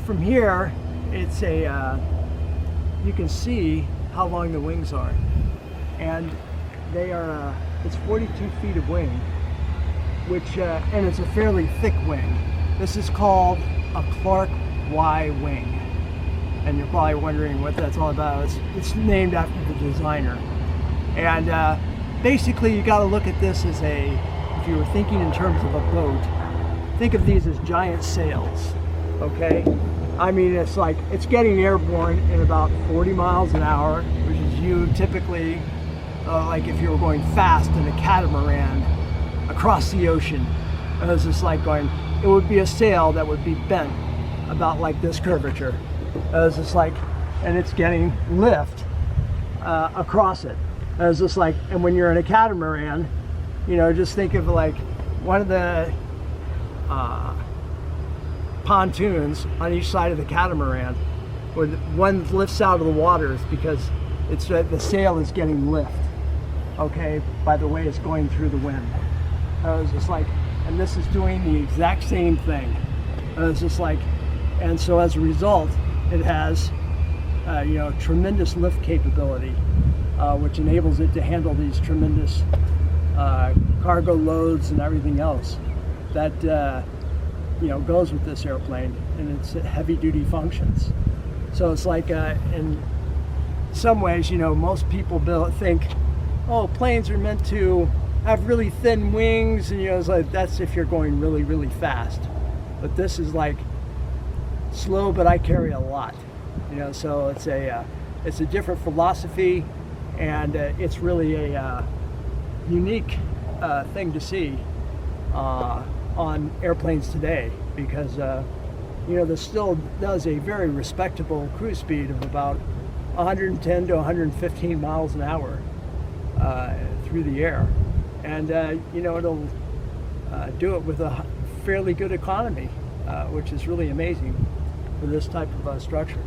from here, it's you can see how long the wings are, and they are. It's 42 feet of wing, which and it's a fairly thick wing. This is called a Clark Y wing, and you're probably wondering what that's all about. It's named after the designer, and basically you got to look at this as if you were thinking in terms of a boat, think of these as giant sails. Okay, I mean, it's like it's getting airborne in about 40 miles an hour, which is you typically like if you were going fast in a catamaran across the ocean. It was just like going, it would be a sail that would be bent about like this curvature. It was just like, and it's getting lift across it. It was just like, and when you're in a catamaran, you know, just think of like one of the pontoons on each side of the catamaran, where one lifts out of the water is because it's the sail is getting lift, okay, by the way it's going through the wind. It was just like, and this is doing the exact same thing. It was just like, and so as a result, it has you know, tremendous lift capability, which enables it to handle these tremendous cargo loads and everything else that you know, goes with this airplane and its heavy-duty functions. So it's like, in some ways, you know, most people think, oh, planes are meant to have really thin wings, and you know, it's like that's if you're going really, really fast. But this is like slow, but I carry a lot. You know, so it's a different philosophy, and it's really a unique thing to see on airplanes today, because you know, this still does a very respectable cruise speed of about 110 to 115 miles an hour through the air, and you know, it'll do it with a fairly good economy, which is really amazing for this type of structure.